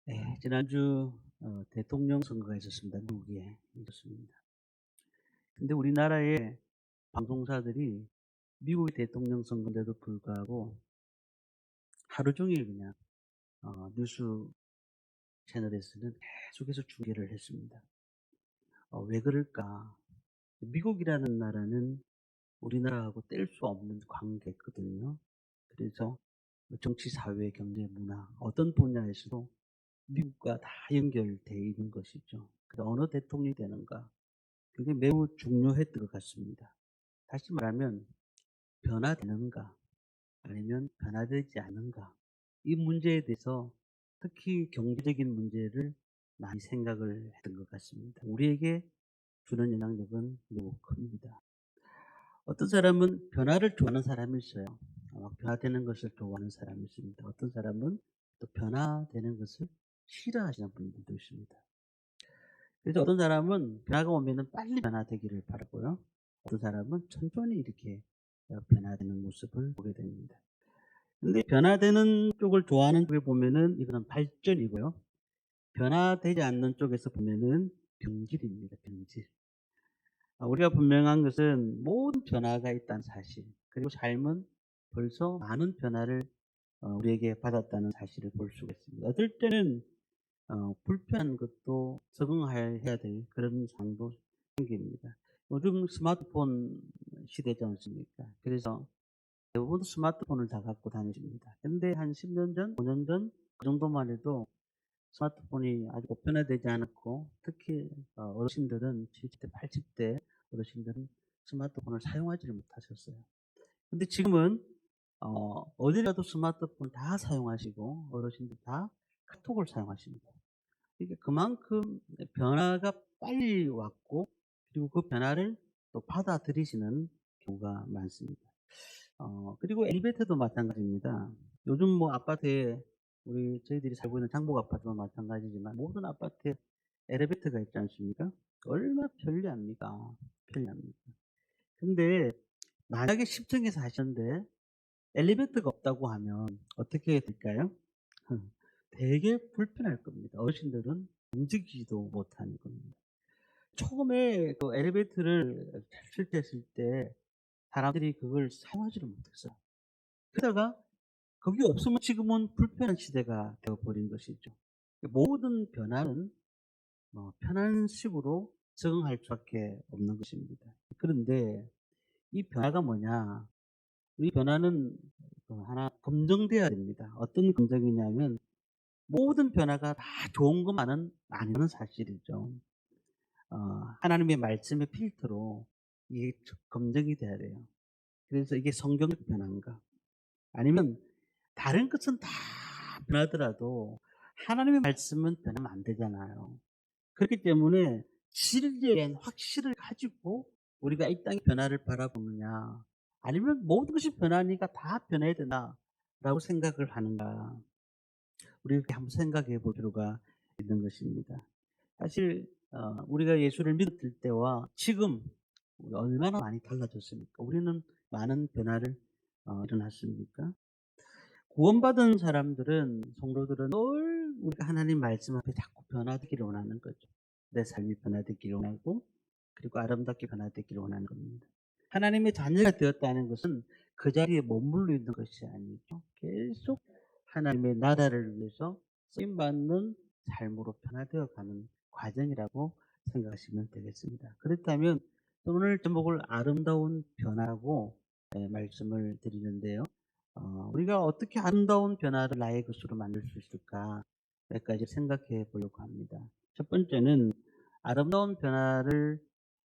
네, 지난주 대통령 선거가 있었습니다. 미국에 있었습니다. 근데 우리나라의 방송사들이 미국의 대통령 선거인데도 불구하고 하루 종일 그냥 뉴스 채널에서는 계속해서 중계를 했습니다. 왜 그럴까? 미국이라는 나라는 우리나라하고 뗄 수 없는 관계거든요. 그래서 정치, 사회, 경제, 문화 어떤 분야에서도 미국과 다 연결되어 있는 것이죠. 그래서 어느 대통령이 되는가 그게 매우 중요했던 것 같습니다. 다시 말하면 변화되는가 아니면 변화되지 않는가 이 문제에 대해서 특히 경제적인 문제를 많이 생각을 했던 것 같습니다. 우리에게 주는 영향력은 매우 큽니다. 어떤 사람은 변화를 좋아하는 사람이 있어요. 변화되는 것을 좋아하는 사람이 있습니다. 어떤 사람은 또 변화되는 것을 싫어하시는 분들도 있습니다. 그래서 어떤 사람은 변화가 오면은 빨리 변화되기를 바라고요. 어떤 사람은 천천히 이렇게 변화되는 모습을 보게 됩니다. 근데 변화되는 쪽을 좋아하는 쪽에 보면은 이거는 발전이고요. 변화되지 않는 쪽에서 보면은 병질입니다. 병질. 우리가 분명한 것은 모든 변화가 있다는 사실, 그리고 삶은 벌써 많은 변화를 우리에게 받았다는 사실을 볼 수가 있습니다. 어떨 때는 불편한 것도 적응해야 될 그런 상황도 생깁니다. 요즘 스마트폰 시대지 않습니까? 그래서 대부분 스마트폰을 다 갖고 다니십니다. 근데 한 10년 전, 5년 전 그 정도만 해도 스마트폰이 아직 보편화되지 않았고 특히 어르신들은 70대, 80대 어르신들은 스마트폰을 사용하지를 못하셨어요. 근데 지금은 어디 가도 스마트폰 다 사용하시고 어르신들 다 카톡을 사용하십니다. 이게 그만큼 변화가 빨리 왔고 그리고 그 변화를 또 받아들이시는 경우가 많습니다. 그리고 엘리베이터도 마찬가지입니다. 요즘 뭐 아파트에 저희들이 살고 있는 장복 아파트도 마찬가지지만 모든 아파트에 엘리베이터가 있지 않습니까? 얼마나 편리합니까? 편리합니다. 근데 만약에 10층에 사셨는데 엘리베이터가 없다고 하면 어떻게 될까요? 되게 불편할 겁니다. 어르신들은 움직이지도 못하는 겁니다. 처음에 그 엘리베이터를 설치했을 때 사람들이 그걸 사용하지를 못했어요. 그러다가 그게 없으면 지금은 불편한 시대가 되어버린 것이죠. 모든 변화는 편한 식으로 적응할 수밖에 없는 것입니다. 그런데 이 변화가 뭐냐? 이 변화는 하나 검증돼야 됩니다. 어떤 검증이냐면 모든 변화가 다 좋은 것만은 아니라는 사실이죠. 하나님의 말씀의 필터로 이게 검증이 돼야 돼요. 그래서 이게 성경적 변화인가? 아니면 다른 것은 다 변하더라도 하나님의 말씀은 변하면 안 되잖아요. 그렇기 때문에 진리에 대한 확신을 가지고 우리가 이 땅의 변화를 바라보느냐, 아니면 모든 것이 변하니까 다 변해야 된다라고 생각을 하는가, 우리가 한번 생각해 볼 필요가 있는 것입니다. 사실 우리가 예수를 믿을 때와 지금 얼마나 많이 달라졌습니까? 우리는 많은 변화를 일어났습니까? 구원받은 사람들은, 성도들은 늘 우리가 하나님 말씀 앞에 자꾸 변화되기를 원하는 거죠. 내 삶이 변화되기를 원하고 그리고 아름답게 변화되기를 원하는 겁니다. 하나님의 자녀가 되었다는 것은 그 자리에 머물러 있는 것이 아니죠. 계속 하나님의 나라를 위해서 쓰임받는 삶으로 변화되어 가는 과정이라고 생각하시면 되겠습니다. 그렇다면 오늘 제목을 아름다운 변화라고 말씀을 드리는데요. 우리가 어떻게 아름다운 변화를 나의 것으로 만들 수 있을까 몇 가지 생각해 보려고 합니다. 첫 번째는 아름다운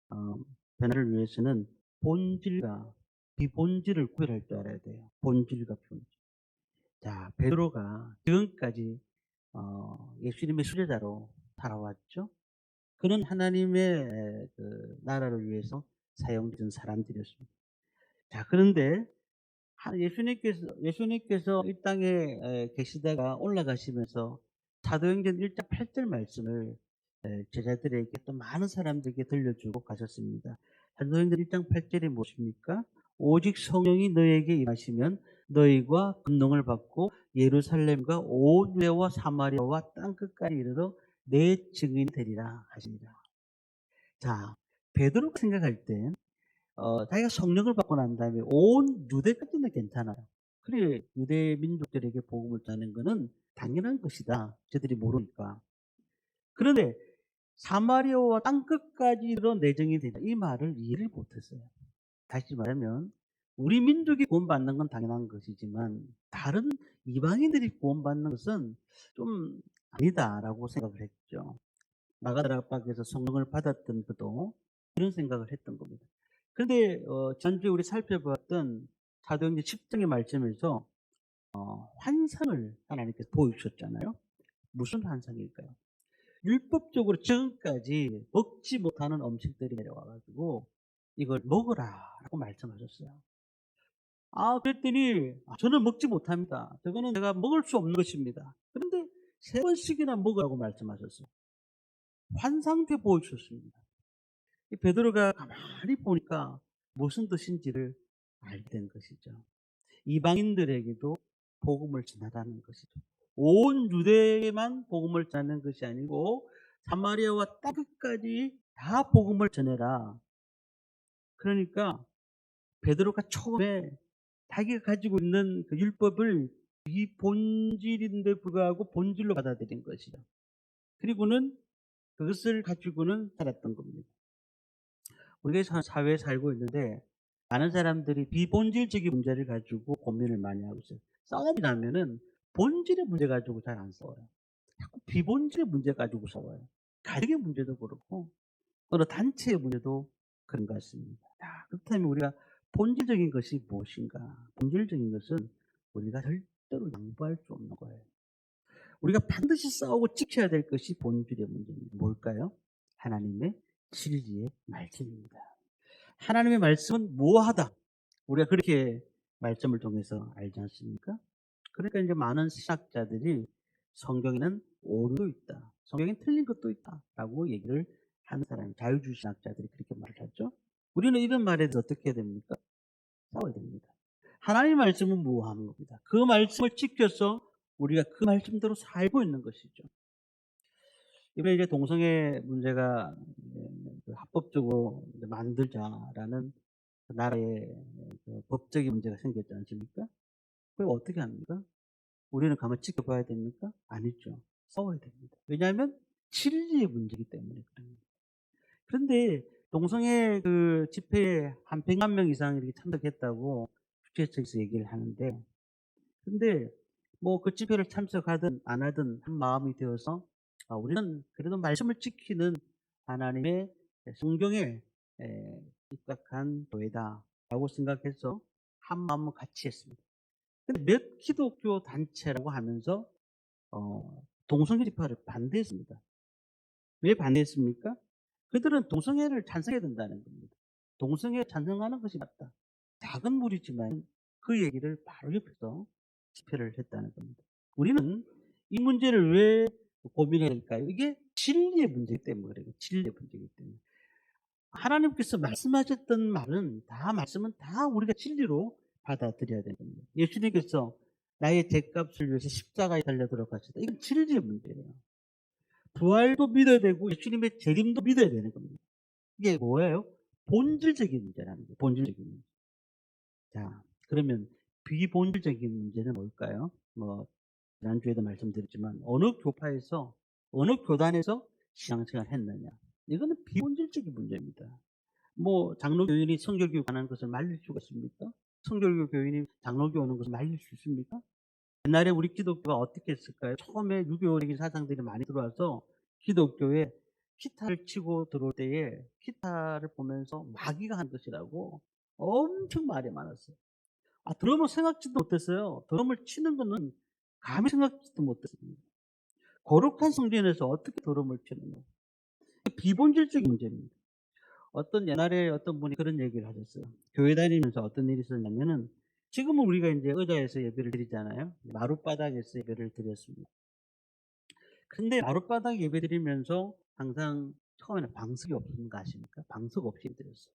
어, 변화를 위해서는 본질과 비본질을 구별할 줄 알아야 돼요. 본질과 비본질. 자, 베드로가 지금까지 예수님의 수제자로 살아왔죠. 그는 하나님의 그 나라를 위해서 사용된 사람들이었습니다. 자, 그런데 예수님께서 이 땅에 계시다가 올라가시면서 사도행전 1장 8절 말씀을 제자들에게 또 많은 사람들에게 들려주고 가셨습니다. 사도행전 1장 8절이 무엇입니까? 오직 성령이 너에게 임하시면 너희가 금령을 받고 예루살렘과 온 유대와 사마리아와 땅 끝까지 이르러 내 증인이 되리라 하시니라. 자, 베드로가 생각할 때 자기가 성령을 받고 난 다음에 온 유대까지는 괜찮아요. 그래, 유대 민족들에게 복음을 전하는 것은 당연한 것이다. 저들이 모르니까. 그런데 사마리아와 땅 끝까지 이르러 내 증인이 되리라, 이 말을 이해를 못했어요. 다시 말하면 우리 민족이 구원받는 건 당연한 것이지만 다른 이방인들이 구원받는 것은 좀 아니다라고 생각을 했죠. 마가다라 압박에서 성령을 받았던 그도 그런 생각을 했던 겁니다. 그런데 지난주에 우리 살펴봤던 사도행전 10장의 말씀에서 환상을 하나님께서 보여주셨잖아요. 무슨 환상일까요? 율법적으로 지금까지 먹지 못하는 음식들이 내려와가지고 이걸 먹으라라고 말씀하셨어요. 그랬더니 저는 먹지 못합니다. 저거는 내가 먹을 수 없는 것입니다. 그런데 3번씩이나 먹으라고 말씀하셨어요. 환상대 보여주셨습니다. 이 베드로가 가만히 보니까 무슨 뜻인지를 알게 된 것이죠. 이방인들에게도 복음을 전하라는 것이죠. 온 유대에만 복음을 전하는 것이 아니고 사마리아와 땅 끝까지 다 복음을 전해라. 그러니까 베드로가 처음에 자기가 가지고 있는 그 율법을 이 본질인데 불구하고 본질로 받아들인 것이죠. 그리고는 그것을 가지고는 살았던 겁니다. 우리가 사회에 살고 있는데 많은 사람들이 비본질적인 문제를 가지고 고민을 많이 하고 있어요. 싸움이 나면은 본질의 문제 가지고 잘 안 싸워요. 자꾸 비본질의 문제 가지고 싸워요. 가족의 문제도 그렇고 어느 단체의 문제도 그런 것 같습니다. 그렇다면 우리가 본질적인 것이 무엇인가? 본질적인 것은 우리가 절대로 양보할 수 없는 거예요. 우리가 반드시 싸우고 지켜야 될 것이 본질의 문제입니다. 뭘까요? 하나님의 진리의 말씀입니다. 하나님의 말씀은 무엇하다. 우리가 그렇게 말씀을 통해서 알지 않습니까? 그러니까 이제 많은 신학자들이 성경에는 오류도 있다, 성경에 틀린 것도 있다라고 얘기를 하는 사람이, 자유주의 신학자들이 그렇게 말을 하죠. 우리는 이런 말에 대해서 어떻게 해야 됩니까? 싸워야 됩니다. 하나님의 말씀은 무엇하는 겁니다. 그 말씀을 지켜서 우리가 그 말씀대로 살고 있는 것이죠. 이번에 이제 동성애 문제가 합법적으로 만들자라는 나라의 법적인 문제가 생겼지 않습니까? 그럼 어떻게 합니까? 우리는 가만 지켜봐야 됩니까? 아니죠. 싸워야 됩니다. 왜냐하면 진리의 문제이기 때문에 그럽니다. 그런데 동성애 그 집회에 한 100만 명 이상 이렇게 참석했다고 주최 측에서 얘기를 하는데, 근데 뭐 그 집회를 참석하든 안 하든 한 마음이 되어서 우리는 그래도 말씀을 지키는 하나님의 성경에 입각한 교회다라고 생각해서 한 마음을 같이 했습니다. 근데 몇 기독교 단체라고 하면서 동성애 집회를 반대했습니다. 왜 반대했습니까? 그들은 동성애를 찬성해야 된다는 겁니다. 동성애 찬성하는 것이 맞다. 작은 무리지만 그 얘기를 바로 옆에서 집회를 했다는 겁니다. 우리는 이 문제를 왜 고민해야 될까요? 이게 진리의 문제이기 때문에 그래요. 진리의 문제이기 때문에. 하나님께서 말씀하셨던 말씀은 다 우리가 진리로 받아들여야 되는 겁니다. 예수님께서 나의 죄값을 위해서 십자가에 달려 들어가셨다. 이건 진리의 문제예요. 부활도 믿어야 되고 예수님의 재림도 믿어야 되는 겁니다. 이게 뭐예요? 본질적인 문제라는 거예요. 본질적인 문제. 자, 그러면 비본질적인 문제는 뭘까요? 뭐 지난주에도 말씀드렸지만 어느 교파에서 어느 교단에서 신앙생활을 했느냐, 이거는 비본질적인 문제입니다. 뭐 장로 교인이 성결교육 안 하는 것을 말릴 수가 있습니까? 성결교 교인이 장로교 오는 것을 말릴 수 있습니까? 옛날에 우리 기독교가 어떻게 했을까요? 처음에 유교적인 사상들이 많이 들어와서 기독교에 기타를 치고 들어올 때에 기타를 보면서 마귀가 한 것이라고 엄청 말이 많았어요. 드럼을 생각지도 못했어요. 드럼을 치는 거는 감히 생각지도 못했습니다. 거룩한 성전에서 어떻게 드럼을 치느냐. 비본질적인 문제입니다. 옛날에 어떤 분이 그런 얘기를 하셨어요. 교회 다니면서 어떤 일이 있었냐면은, 지금은 우리가 이제 의자에서 예배를 드리잖아요. 마룻바닥에서 예배를 드렸습니다. 근데 마룻바닥 예배 드리면서 항상 처음에는 방석이 없는 거 아십니까? 방석 없이 드렸어요.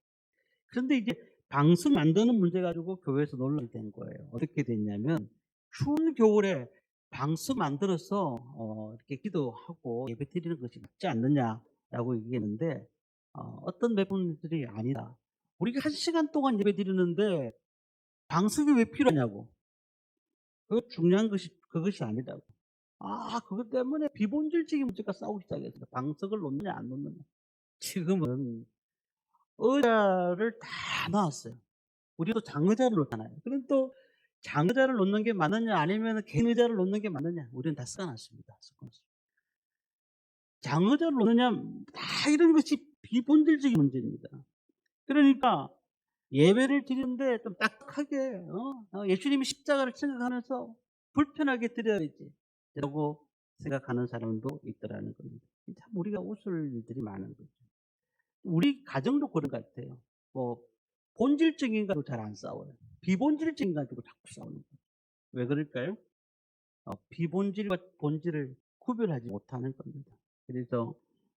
그런데 이제 방석 만드는 문제 가지고 교회에서 논란이 된 거예요. 어떻게 됐냐면 추운 겨울에 방석 만들어서 이렇게 기도하고 예배드리는 것이 맞지 않느냐라고 얘기했는데 어떤 몇 분들이 "아니다. 우리가 1시간 동안 예배드리는데 방석이 왜 필요하냐고. 중요한 것이 그것이 아니라고." 그것 때문에 비본질적인 문제가 싸우기 시작했어요. 방석을 놓느냐 안 놓느냐. 지금은 의자를 다 놨어요. 우리도 장의자를 놓잖아요. 그럼 또 장의자를 놓는 게 맞느냐 아니면 개인 의자를 놓는 게 맞느냐. 우리는 다 써 놨습니다. 장의자를 놓느냐 다 이런 것이 비본질적인 문제입니다. 그러니까 예배를 드리는데 좀 딱딱하게 예수님이 십자가를 생각하면서 불편하게 드려야지 라고 생각하는 사람도 있더라는 겁니다. 참 우리가 웃을 일들이 많은 거죠. 우리 가정도 그런 것 같아요. 뭐 본질적인 가지고 잘 안 싸워요. 비본질적인 가지고 자꾸 싸우는 거예요. 왜 그럴까요? 비본질과 본질을 구별하지 못하는 겁니다. 그래서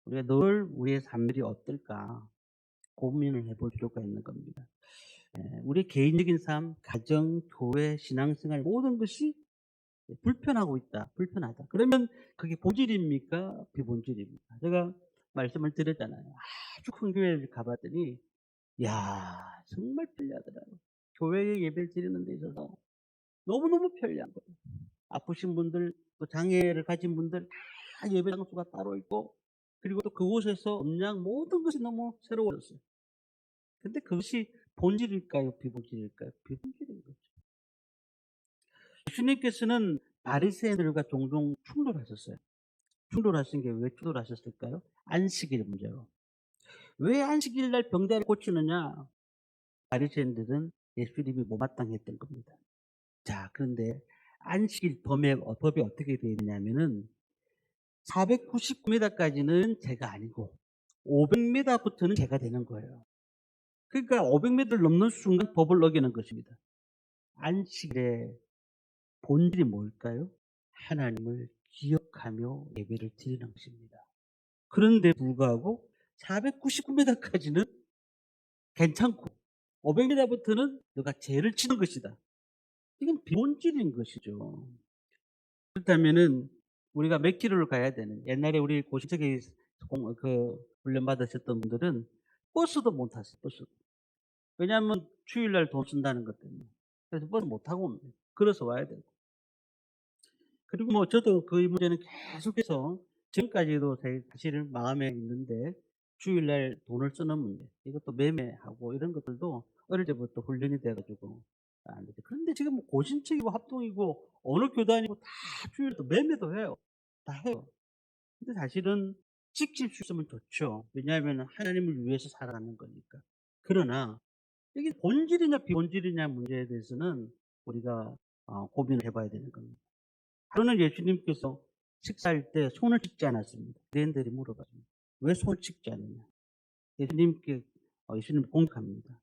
우리가 늘 우리의 삶들이 어떨까 고민을 해볼 필요가 있는 겁니다. 우리 개인적인 삶, 가정, 교회, 신앙생활 모든 것이 불편하고 있다. 불편하다. 그러면 그게 본질입니까? 비본질입니까? 제가 말씀을 드렸잖아요. 아주 큰 교회를 가봤더니 야 정말 편리하더라고요. 교회에 예배를 드리는 데 있어서 너무너무 편리한 거예요. 아프신 분들 또 장애를 가진 분들 다 예배 장소가 따로 있고 그리고 또 그곳에서 음량 모든 것이 너무 새로워졌어요. 근데 그것이 본질일까요? 비본질일까요? 비본질인 거죠. 예수님께서는 바리새인들과 종종 충돌하셨어요. 충돌하신 게 왜 충돌하셨을까요? 안식일 문제로. 왜 안식일 날 병자를 고치느냐? 바리새인들은 예수님이 못마땅했던 겁니다. 자, 그런데 안식일 법이 어떻게 되어 있느냐면은 499m까지는 죄가 아니고 500m부터는 죄가 되는 거예요. 그러니까 500m를 넘는 순간 법을 어기는 것입니다. 안식일의 본질이 뭘까요? 하나님을 기억하며 예배를 드리는 것입니다. 그런데 불구하고 499m까지는 괜찮고 500m부터는 너가 죄를 치는 것이다. 이건 비본질인 것이죠. 그렇다면은 우리가 몇 킬로를 가야 되는, 옛날에 우리 고시적에 훈련 받으셨던 분들은 버스도 못 탔어요. 버스. 왜냐하면 주일날 돈 쓴다는 것 때문에. 그래서 버스 못 타고 옵니다. 걸어서 와야 되고. 그리고 뭐 저도 그 문제는 계속해서 지금까지도 사실 마음에 있는데, 주일날 돈을 쓰는 문제, 이것도 매매하고 이런 것들도 어릴 때부터 훈련이 돼가지고 안 되죠. 그런데 지금 뭐 고신청이고 합동이고 어느 교단이고 다 주일도 매매도 해요. 다 해요. 근데 사실은 지킬 수 있으면 좋죠. 왜냐하면 하나님을 위해서 살아가는 거니까. 그러나 이게 본질이냐 비본질이냐 문제에 대해서는 우리가 고민을 해봐야 되는 겁니다. 그러는 예수님께서 식사할 때 손을 씻지 않았습니다. 유대인들이 물어봤습니다. 왜 손을 씻지 않느냐? 예수님 공격합니다.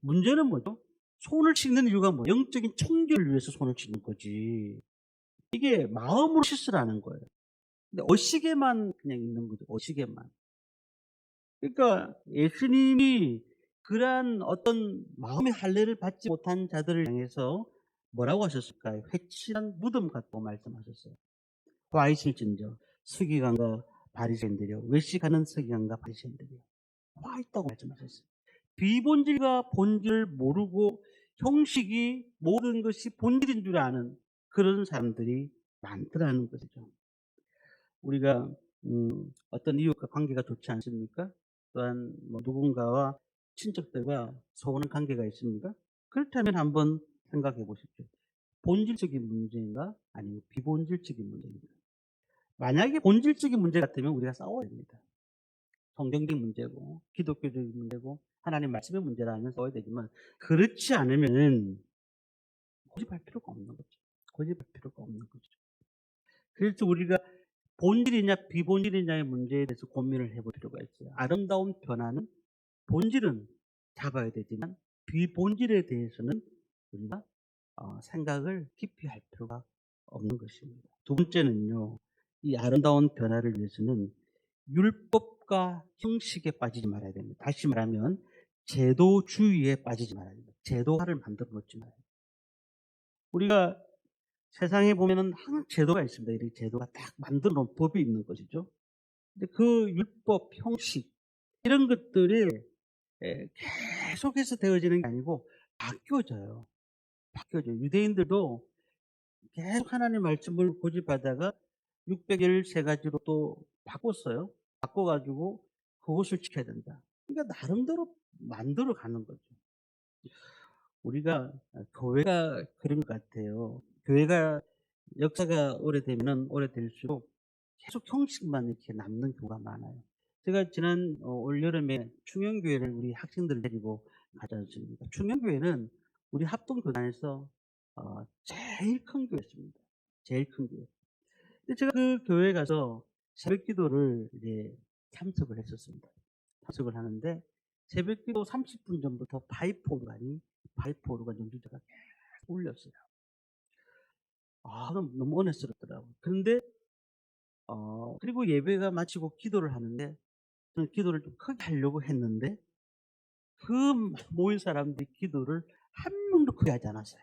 문제는 뭐죠? 손을 씻는 이유가 뭐예요? 영적인 청결을 위해서 손을 씻는 거지. 이게 마음으로 씻으라는 거예요. 근데 어시계만 그냥 있는 거죠. 어시계만. 그러니까 예수님이 그러한 어떤 마음의 할례를 받지 못한 자들을 향해서 뭐라고 하셨을까요? 회칠한 무덤 같다고 말씀하셨어요. 와 있을진저 서기관과 바리새인들이요, 외식하는 서기관과 바리새인들이요, 와 있다고 말씀하셨어요. 비본질과 본질을 모르고 형식이 모든 것이 본질인 줄 아는 그런 사람들이 많더라는 것이죠. 우리가 어떤 이웃과 관계가 좋지 않습니까? 또한 뭐 누군가와 친척들과 서운한 관계가 있습니까? 그렇다면 한번 생각해 보십시오. 본질적인 문제인가 아니면 비본질적인 문제인가? 만약에 본질적인 문제 같으면 우리가 싸워야 됩니다. 성경적 문제고 기독교적인 문제고 하나님 말씀의 문제라면 싸워야 되지만, 그렇지 않으면 고집할 필요가 없는 거죠. 고집할 필요가 없는 거죠. 그래서 우리가 본질이냐 비본질이냐의 문제에 대해서 고민을 해볼 필요가 있어요. 아름다운 변화는 본질은 잡아야 되지만 비본질에 대해서는 우리가 생각을 깊이 할 필요가 없는 것입니다. 두 번째는요, 이 아름다운 변화를 위해서는 율법과 형식에 빠지지 말아야 됩니다. 다시 말하면 제도주의에 빠지지 말아야 됩니다. 제도화를 만들어 놓지 말아야 됩니다. 우리가 세상에 보면은 항상 제도가 있습니다. 이렇게 제도가 딱 만들어 놓은 법이 있는 것이죠. 근데 그 율법, 형식 이런 것들이 계속해서 되어지는 게 아니고 바뀌어져요. 바뀌어져요. 유대인들도 계속 하나님의 말씀을 고집하다가 613가지로 또 바꿨어요. 바꿔 가지고 그것을 지켜야 된다. 그러니까 나름대로 만들어 가는 거죠. 우리가 교회가 그런 것 같아요. 교회가 역사가 오래되면은 오래될수록 계속 형식만 이렇게 남는 경우가 많아요. 제가 지난 올여름에 충영교회를 우리 학생들을 데리고 가지 않습니까? 충영교회는 우리 합동교단에서 제일 큰 교회였습니다. 제일 큰 교회. 근데 제가 그 교회에 가서 새벽기도를 이제 참석을 했었습니다. 참석을 하는데 새벽기도 30분 전부터 파이프 오르간 연주자가 계속 울렸어요. 너무 은혜스럽더라고요. 그런데 그리고 예배가 마치고 기도를 하는데 저는 기도를 좀 크게 하려고 했는데 그 모인 사람들이 기도를 한 명도 크게 하지 않았어요.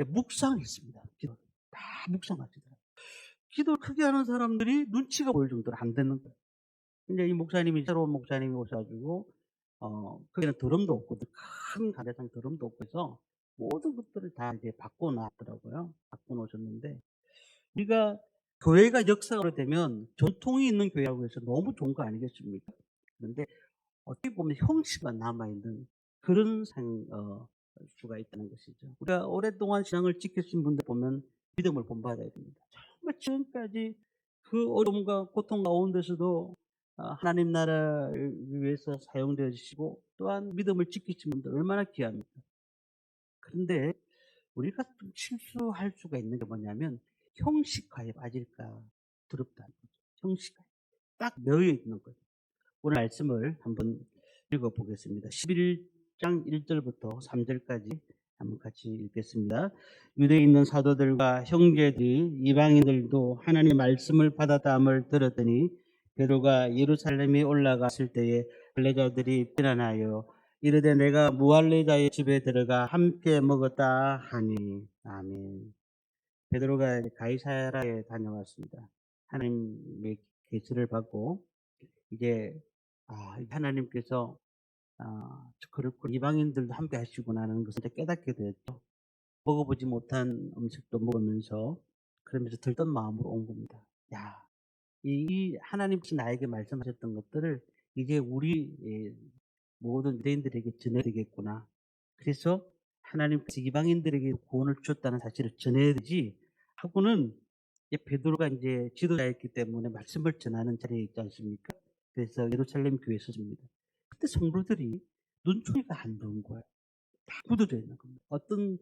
묵상했습니다. 기도를. 다 묵상하시더라고요. 기도를 크게 하는 사람들이 눈치가 보일 정도로 안 되는 거예요. 근데 이 목사님이 새로운 목사님이 오셔 가지고 거기는 드럼도 없고 큰 가대상 드럼도 없고 해서 모든 것들을 다 이제 바꿔 놨더라고요. 바꿔 놓으셨는데 우리가 교회가 역사가 되면 전통이 있는 교회라고 해서 너무 좋은 거 아니겠습니까? 그런데 어떻게 보면 형식만 남아있는 그런 수가 있다는 것이죠. 우리가 오랫동안 신앙을 지키신 분들 보면 믿음을 본받아야 됩니다. 정말 지금까지 그 어려움과 고통 가운데서도 하나님 나라를 위해서 사용되어 주시고 또한 믿음을 지키신 분들 얼마나 귀합니까? 그런데 우리가 좀 실수할 수가 있는 게 뭐냐면 형식화에 빠질까 두렵다는 거죠. 형식화. 딱 놓여 있는 거죠. 오늘 말씀을 한번 읽어보겠습니다. 11장 1절부터 3절까지 한번 같이 읽겠습니다. 유대에 있는 사도들과 형제들이 이방인들도 하나님의 말씀을 받았다함을 들었더니 베드로가 예루살렘에 올라갔을 때에 할례자들이 비난하여 이르되 내가 무할례자의 집에 들어가 함께 먹었다 하니. 아멘. 베드로가 가이사라에 다녀왔습니다. 하나님의 계시를 받고 이제 하나님께서 그렇고 이방인들도 함께 하시구나 하는 것을 깨닫게 되었죠. 먹어보지 못한 음식도 먹으면서 그러면서 들떴 마음으로 온 겁니다. 야, 이 하나님께서 나에게 말씀하셨던 것들을 이제 우리 모든 유대인들에게 전해야 되겠구나. 그래서 하나님께서 이방인들에게 구원을 주셨다는 사실을 전해야 되지 하고는 베드로가 이제 지도자였기 때문에 말씀을 전하는 자리에 있지 않습니까? 그래서 예루살렘 교회에 섰습니다. 그때 성도들이 눈초리가 안 좋은 거예요. 다 굳어져 있는 겁니다. 어떤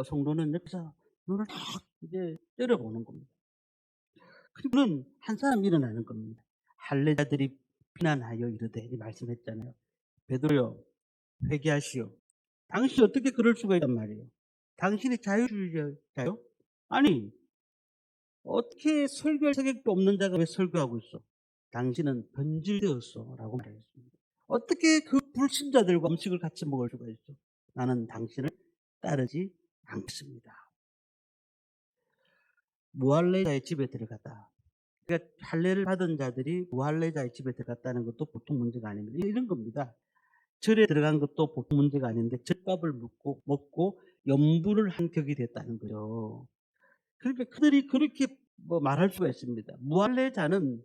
성도는 옆에서 눈을 탁 이제 째려보는 겁니다. 그리고는 한 사람이 일어나는 겁니다. 할례자들이 비난하여 이르되 이 말씀했잖아요. 베드로여 회개하시오. 당신이 어떻게 그럴 수가 있단 말이에요. 당신이 자유주의자요? 아니 어떻게 설교할 자격도 없는 자가 왜 설교하고 있어? 당신은 변질되었어 라고 말했습니다. 어떻게 그 불신자들과 음식을 같이 먹을 수가 있어? 나는 당신을 따르지 않겠습니다. 무할례자의 집에 들어갔다. 그러니까 할례를 받은 자들이 무할례자의 집에 들어갔다는 것도 보통 문제가 아닙니다. 이런 겁니다. 절에 들어간 것도 보통 문제가 아닌데 젖밥을 먹고 염불을 한 격이 됐다는 거죠. 그러니까 그들이 그렇게 말할 수가 있습니다. 무할례자는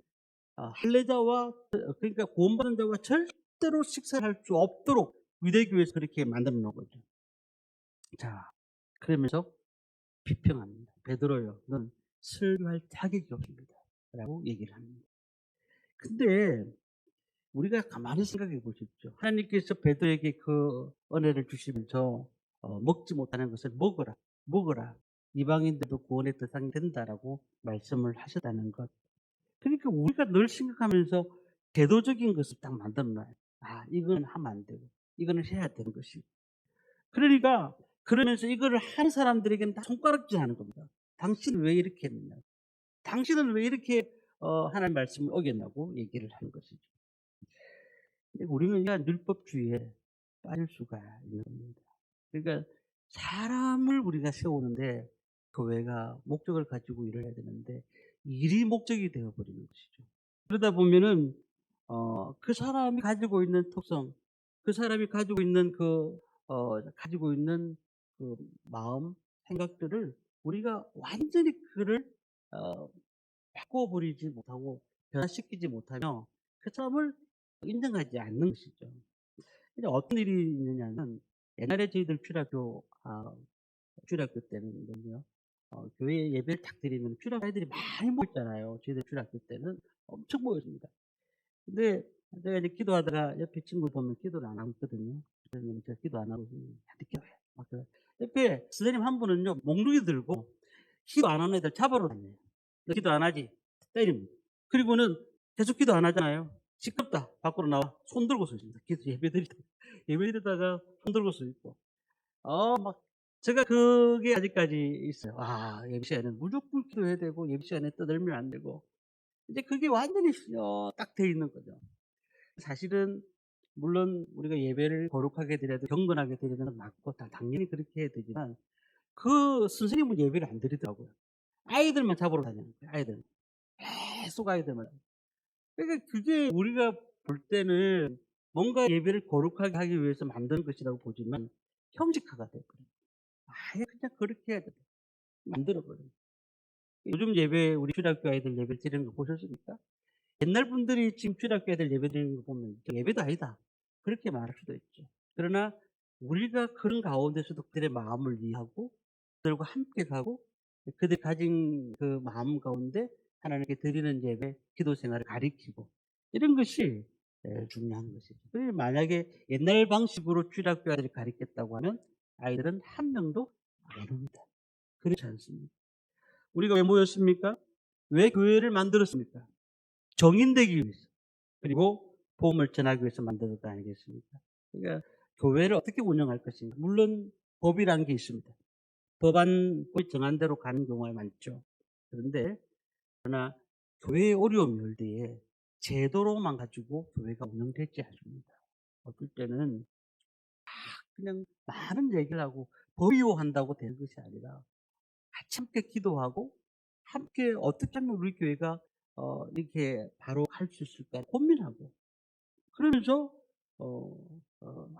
할례자와 그러니까 구원받은 자와 절대로 식사를 할 수 없도록 유대교에서 그렇게 만들어 놓은 거죠. 자, 그러면서 비평합니다. 베드로요, 넌 설교할 자격이 없습니다. 라고 얘기를 합니다. 근데 우리가 가만히 생각해 보십시오. 하나님께서 베드로에게 그 은혜를 주시면서 먹지 못하는 것을 먹어라. 이방인들도 구원의 대상이 된다라고 말씀을 하셨다는 것. 그러니까 우리가 늘 생각하면서 제도적인 것을 딱 만들어놔요. 이건 하면 안 되고, 이거는 해야 되는 것이고. 그러니까 그러면서 이거를 하는 사람들에게는 다 손가락질 하는 겁니다. 당신은 왜 이렇게 했느냐? 당신은 왜 이렇게 하나님 말씀을 어겼냐고 얘기를 하는 것이죠. 우리는 율법주의에 빠질 수가 있는 겁니다. 그러니까 사람을 우리가 세우는데 교회가 목적을 가지고 일을 해야 되는데 일이 목적이 되어 버리는 것이죠. 그러다 보면은 그 사람이 가지고 있는 특성, 그 사람이 가지고 있는 가지고 있는 그 마음, 생각들을 우리가 완전히 그를 어 바꿔 버리지 못하고 변화시키지 못하면 그 사람을 인정하지 않는 것이죠. 근데 어떤 일이 있느냐면 옛날에 저희들 주일학교 때는요. 교회 예배를 딱 드리면 주일학교 애들이 많이 모였잖아요. 저희들 주일학교 때는 엄청 모였습니다. 근데 제가 이제 기도하다가 옆에 친구 보면 기도를 안 하고 있거든요. 그러면 제가 기도 안 하고 있으면 늦게 와요. 옆에 선생님 한 분은요, 몽둥이 들고 기도 안 하는 애들 잡으러 다녀요. 너 기도 안 하지? 때립니다. 그리고는 계속 기도 안 하잖아요. 시끄럽다. 밖으로 나와. 손 들고 서 있습니다. 기도 예배 드리다가 손 들고 서 있고. 막 제가 그게 아직까지 있어요. 예배 시간에는 무조건 기도해야 되고 예배 시간에 떠들면 안 되고. 이제 그게 완전히 딱 돼 있는 거죠. 사실은 물론 우리가 예배를 거룩하게 드려도 경건하게 드리는 건 맞고 당연히 그렇게 해야 되지만 그 선생님은 예배를 안 드리더라고요. 아이들만 잡으러 다니는 거예요. 아이들. 계속 아이들만. 그러니까 그게 우리가 볼 때는 뭔가 예배를 거룩하게 하기 위해서 만든 것이라고 보지만 형식화가 돼 버려요. 아예 그냥 그렇게 해야 돼. 만들어 버려요. 요즘 예배 우리 주일학교 아이들 예배 드리는 거 보셨습니까? 옛날 분들이 지금 주일학교 애들 예배 드리는 거 보면 예배도 아니다. 그렇게 말할 수도 있죠. 그러나 우리가 그런 가운데서도 그들의 마음을 이해하고 그들과 함께 가고 그들 가진 그 마음 가운데 하나님께 드리는 예배, 기도 생활을 가리키고 이런 것이 중요한 것이죠. 그래서 만약에 옛날 방식으로 주일학교 아이들이 가르쳤다고 하면 아이들은 한 명도 안 옵니다. 그렇지 않습니다. 우리가 왜 모였습니까? 왜 교회를 만들었습니까? 정인되기 위해서. 그리고 복음을 전하기 위해서 만들었다 아니겠습니까? 그러니까 교회를 어떻게 운영할 것인가. 물론 법이라는 게 있습니다. 법이 정한 대로 가는 경우가 많죠. 그러나 교회의 어려움이 올 때에 제도로만 가지고 교회가 운영되지 않습니다. 어떨 때는 그냥 많은 얘기를 하고 법이요한다고 되는 것이 아니라 같이 함께 기도하고 함께 어떻게 하면 우리 교회가 이렇게 바로 할 수 있을까 고민하고 그러면서 어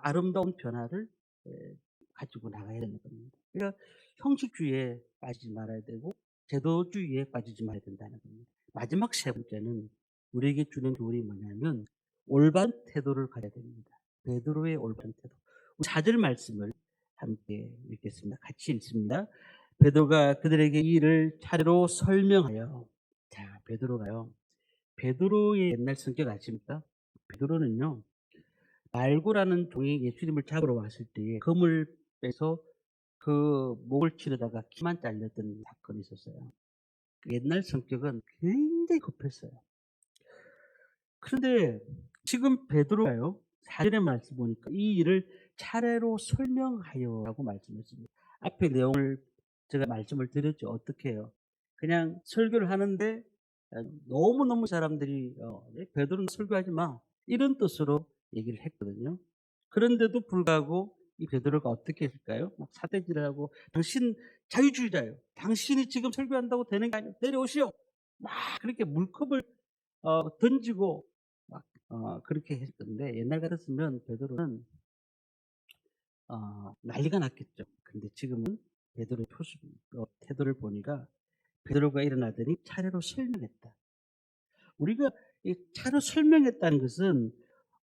아름다운 변화를 예 가지고 나가야 되는 겁니다. 그러니까 형식주의에 빠지지 말아야 되고 제도주의에 빠지지 말아야 된다는 겁니다. 마지막 세 번째는 우리에게 주는 교훈이 뭐냐면 올바른 태도를 가져야 됩니다. 베드로의 올바른 태도. 4절 말씀을 함께 읽겠습니다. 같이 읽습니다. 베드로가 그들에게 이 일을 차례로 설명하여 베드로의 옛날 성격 아십니까? 베드로는요, 말고라는 종이 예수님을 잡으러 왔을 때 금을 빼서 그 목을 치르다가 키만 잘렸던 사건이 있었어요. 그 옛날 성격은 굉장히 급했어요. 그런데 지금 베드로가요, 4절의 말씀 보니까 이 일을 차례로 설명하여라고 말씀했습니다. 앞에 내용을 제가 말씀을 드렸죠. 어떻게 해요? 그냥 설교를 하는데 너무너무 사람들이 베드로는 설교하지 마. 이런 뜻으로 얘기를 했거든요. 그런데도 불구하고 이 베드로가 어떻게 했을까요? 막 사대질을 하고 당신 자유주의자예요. 당신이 지금 설교한다고 되는 게 아니에요. 내려오시오. 막 그렇게 물컵을 던지고 막 그렇게 했던데 옛날 같았으면 베드로는 난리가 났겠죠. 근데 지금은 베드로의 태도를 보니까 베드로가 일어나더니 차례로 설명했다. 우리가 이 차례로 설명했다는 것은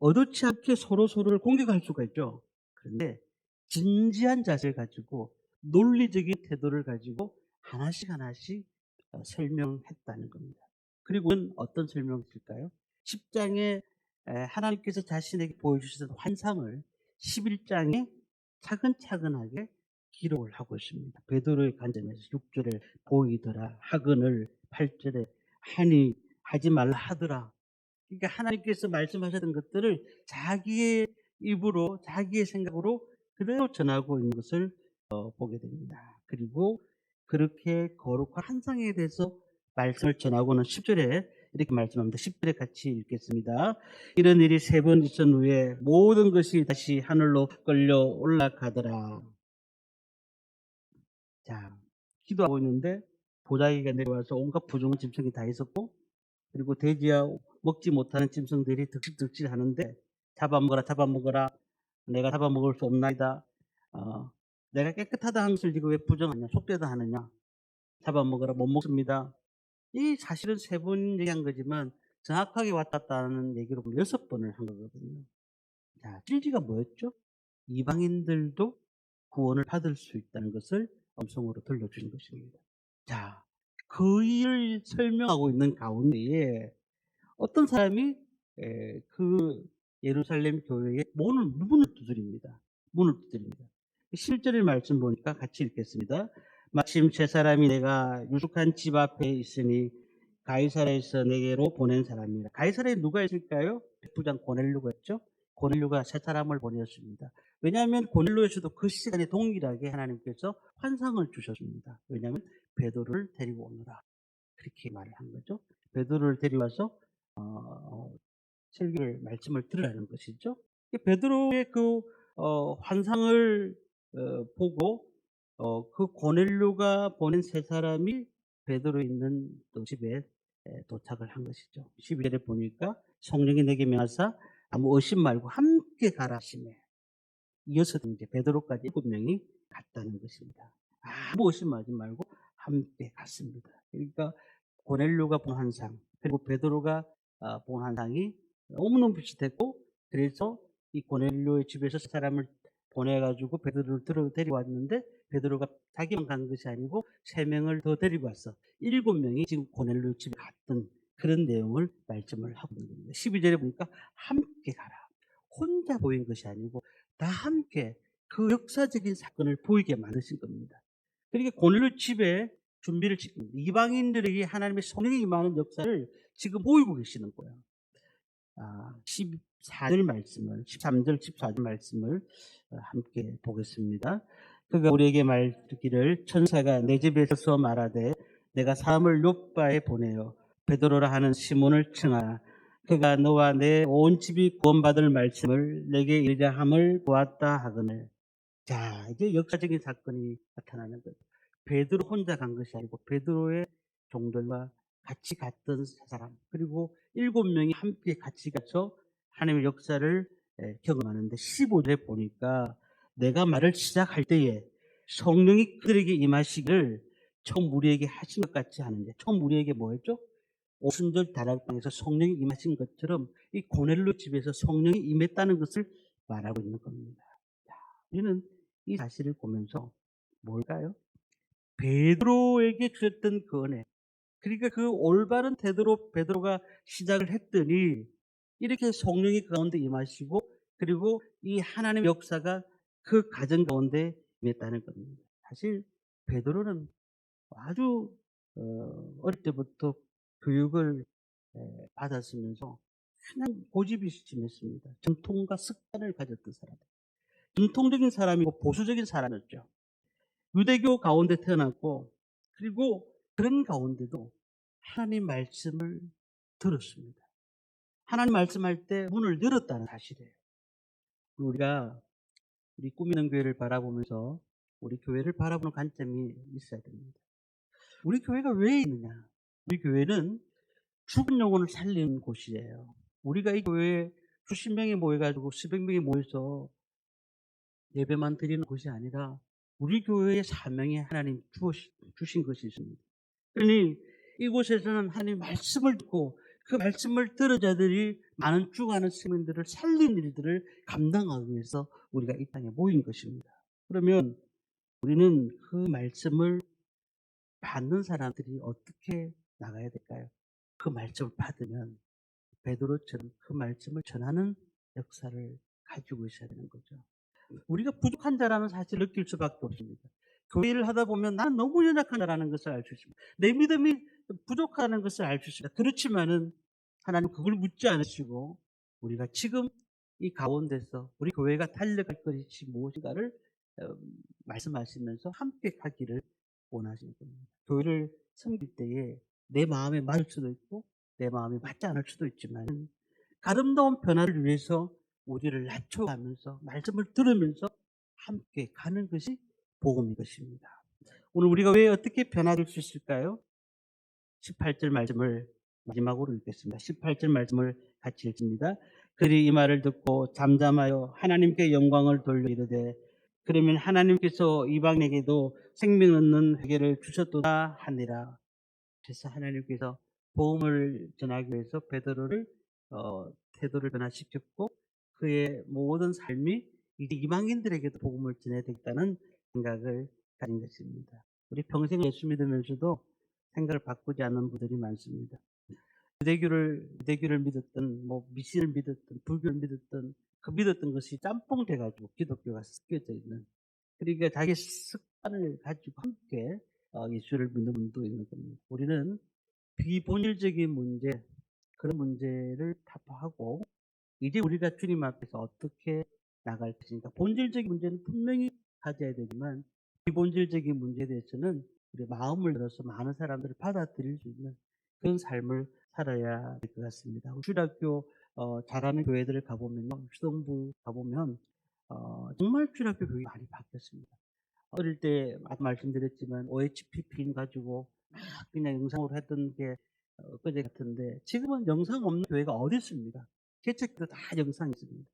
의도치 않게 서로를 공격할 수가 있죠. 그런데 진지한 자세를 가지고 논리적인 태도를 가지고 하나씩 설명했다는 겁니다. 그리고 어떤 설명일까요? 10장에 하나님께서 자신에게 보여주신 환상을 11장에 차근차근하게 기록을 하고 있습니다. 베드로의 관점에서 6절에 보이더라 하거늘 8절에 하니 하지 말라 하더라. 그러니까 하나님께서 말씀하셨던 것들을 자기의 입으로 자기의 생각으로 그대로 전하고 있는 것을 보게 됩니다. 그리고 그렇게 거룩한 환상에 대해서 말씀을 전하고는 10절에 이렇게 말씀합니다. 10절에 같이 읽겠습니다. 이런 일이 3번 있은 후에 모든 것이 다시 하늘로 끌려 올라가더라. 자, 기도하고 있는데 보자기가 내려와서 온갖 부정한 짐승이 다 있었고, 그리고 돼지와 먹지 못하는 짐승들이 득실득실 하는데, 잡아먹어라 잡아먹어라, 내가 잡아먹을 수 없나이다, 내가 깨끗하다 하는 것을 네가 왜 부정하냐, 속되다 하느냐, 잡아먹어라, 못 먹습니다. 이 사실은 3번 얘기한 거지만 정확하게 왔다 갔다 하는 얘기로 6번을 한 거거든요. 자, 실지가 뭐였죠? 이방인들도 구원을 받을 수 있다는 것을 음성으로 들려주는 것입니다. 자, 그 일을 설명하고 있는 가운데에 어떤 사람이 그 예루살렘 교회의 문을 두드립니다. 문을 두드립니다. 실제의 말씀 보니까 같이 읽겠습니다. 마침 제 사람이 내가 유숙한 집 앞에 있으니 가이사랴에서 내게로 보낸 사람이라. 가이사랴에 누가 있을까요? 백부장 고넬료가 있죠. 고넬료가 세 사람을 보냈습니다. 왜냐하면 고넬료에서도 그 시간에 동일하게 하나님께서 환상을 주셨습니다. 왜냐하면 베드로를 데리고 오느라, 그렇게 말을 한 거죠. 베드로를 데려와서 설교를 말씀을 들으라는 것이죠. 베드로의 그 환상을 보고 그 고넬료가 보낸 세 사람이 베드로 있는 또 집에 도착을 한 것이죠. 12절에 보니까 성령이 내게 명하사 아무 의심 말고 함께 가라 하시매, 이어서 이제 베드로까지 7명이 갔다는 것입니다. 아무 의심하지 말고 함께 갔습니다. 그러니까 고넬료가 본 환상, 그리고 베드로가 본 환상이 너무너무 비슷했고, 그래서 이 고넬료의 집에서 사람을 보내가지고 베드로를 데려왔는데, 베드로가 자기만 간 것이 아니고 3명을 더 데리고 왔어. 7명이 지금 고넬료 집에 갔던 그런 내용을 말씀을 하고 있는 겁니다. 12절에 보니까 함께 가라. 혼자 보인 것이 아니고 다 함께 그 역사적인 사건을 보이게 만드신 겁니다. 그러니까 고넬료 집에 준비를 시킵니다. 이방인들에게 하나님의 성령이 임하는 역사를 지금 보이고 계시는 거예요. 14절 말씀을, 13절, 14절 말씀을 함께 보겠습니다. 그가 우리에게 말하기를 천사가 내 집에 서서 말하되 내가 사람을 요바에 보내어 베드로라 하는 시몬을 청하라. 그가 너와 내 온 집이 구원받을 말씀을 내게 이르자 함을 보았다 하거늘. 자, 이제 역사적인 사건이 나타나는 거죠. 베드로 혼자 간 것이 아니고 베드로의 종들과 같이 갔던 사람, 그리고 7명이 함께 같이 가서 하나님의 역사를 경험하는데, 15절에 보니까 내가 말을 시작할 때에 성령이 그들에게 임하시기를 처음 우리에게 하신 것 같이 하는데, 처음 우리에게 뭐였죠? 오순절 다락방에서 성령이 임하신 것처럼 이 고넬료 집에서 성령이 임했다는 것을 말하고 있는 겁니다. 우리는 이 사실을 보면서 뭘까요? 베드로에게 주셨던 그 은혜, 그러니까 그 올바른 태도로 베드로가 시작을 했더니 이렇게 성령이 그 가운데 임하시고, 그리고 이 하나님의 역사가 그 가정 가운데 임했다는 겁니다. 사실 베드로는 아주 어릴 때부터 교육을 받았으면서 하나님 고집이 심했습니다. 전통과 습관을 가졌던 사람, 전통적인 사람이고 보수적인 사람이었죠. 유대교 가운데 태어났고, 그리고 그런 가운데도 하나님 말씀을 들었습니다. 하나님 말씀할 때 문을 열었다는 사실이에요. 우리가 우리 꾸미는 교회를 바라보면서 우리 교회를 바라보는 관점이 있어야 됩니다. 우리 교회가 왜 있느냐? 우리 교회는 죽은 영혼을 살리는 곳이에요. 우리가 이 교회에 수십 명이 모여가지고 수백 명이 모여서 예배만 드리는 곳이 아니라 우리 교회의 사명이 하나님 주신 것이 있습니다. 그러니 이곳에서는 하나님 말씀을 듣고 그 말씀을 들은 자들이 많은 죽어가는 시민들을 살리는 일들을 감당하기 위해서 우리가 이 땅에 모인 것입니다. 그러면 우리는 그 말씀을 받는 사람들이 어떻게 나가야 될까요? 그 말씀을 받으면 베드로처럼 그 말씀을 전하는 역사를 가지고 있어야 되는 거죠. 우리가 부족한 자라는 사실을 느낄 수밖에 없습니다. 교회를 하다 보면 나는 너무 연약한 자라는 것을 알 수 있습니다. 내 믿음이 부족하다는 것을 알 수 있습니다. 그렇지만은 하나님 그걸 묻지 않으시고 우리가 지금 이 가운데서 우리 교회가 달려갈 것이 무엇인가를 말씀하시면서 함께 가기를 원하시는 겁니다. 교회를 섬길 때에 내 마음에 맞을 수도 있고 내 마음이 맞지 않을 수도 있지만 아름다운 변화를 위해서 우리를 낮춰가면서 말씀을 들으면서 함께 가는 것이 복음인 것입니다. 오늘 우리가 왜 어떻게 변화될 수 있을까요? 18절 말씀을 마지막으로 읽겠습니다. 18절 말씀을 같이 읽습니다. 그들이 이 말을 듣고 잠잠하여 하나님께 영광을 돌려 이르되 그러면 하나님께서 이방에게도 생명 얻는 회개를 주셨도다 하니라. 그래서 하나님께서 복음을 전하기 위해서 베드로를 태도를 변화시켰고 그의 모든 삶이 이제 이방인들에게도 복음을 전해야 되겠다는 생각을 가진 것입니다. 우리 평생 예수 믿으면서도 생각을 바꾸지 않는 분들이 많습니다. 유대교를 믿었던, 미신을 믿었던, 불교를 믿었던, 그 믿었던 것이 짬뽕 돼가지고 기독교가 섞여져 있는. 그러니까 자기 습관을 가지고 함께 예수를 믿는 분도 있는 겁니다. 우리는 비본질적인 문제, 그런 문제를 타파하고 이제 우리가 주님 앞에서 어떻게 나갈 것인가. 본질적인 문제는 분명히 가져야 되지만 비본질적인 문제에 대해서는 우리 마음을 열어서 많은 사람들을 받아들일 수 있는 그런 삶을 살아야 될 것 같습니다. 주일학교 잘하는 교회들을 가보면요, 수동부 가보면 정말 주일학교 교육이 많이 바뀌었습니다. 어릴 때 아까 말씀드렸지만 OHP 핀 가지고 막 그냥 영상으로 했던 게 엊그제 같은데 지금은 영상 없는 교회가 어디 있습니다. 개척도 다 영상이 있습니다.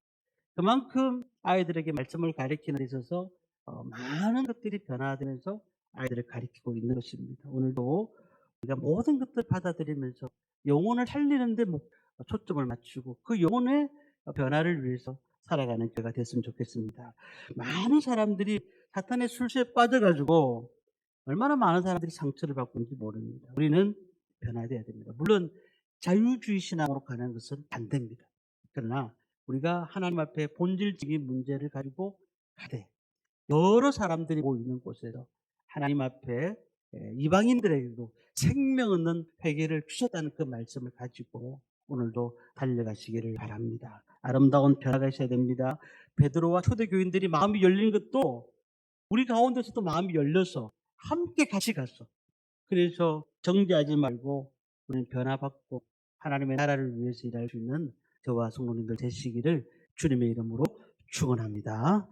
그만큼 아이들에게 말씀을 가르치는 데 있어서 많은 것들이 변화되면서 아이들을 가르치고 있는 것입니다. 오늘도 우리가 모든 것들을 받아들이면서 영혼을 살리는 데 초점을 맞추고 그 영혼의 변화를 위해서 살아가는 교회가 됐으면 좋겠습니다. 많은 사람들이 사탄의 술수에 빠져가지고 얼마나 많은 사람들이 상처를 받고 있는지 모릅니다. 우리는 변화되어야 됩니다. 물론 자유주의 신앙으로 가는 것은 반대입니다. 그러나 우리가 하나님 앞에 본질적인 문제를 가지고 가되 여러 사람들이 모이는 곳에서 하나님 앞에 이방인들에게도 생명 없는 회개를 주셨다는 그 말씀을 가지고 오늘도 달려가시기를 바랍니다. 아름다운 변화가 있어야 됩니다. 베드로와 초대교인들이 마음이 열린 것도 우리 가운데서도 마음이 열려서 함께 같이 갔어. 그래서 정죄하지 말고 우리는 변화받고 하나님의 나라를 위해서 일할 수 있는 저와 성도님들 되시기를 주님의 이름으로 축원합니다.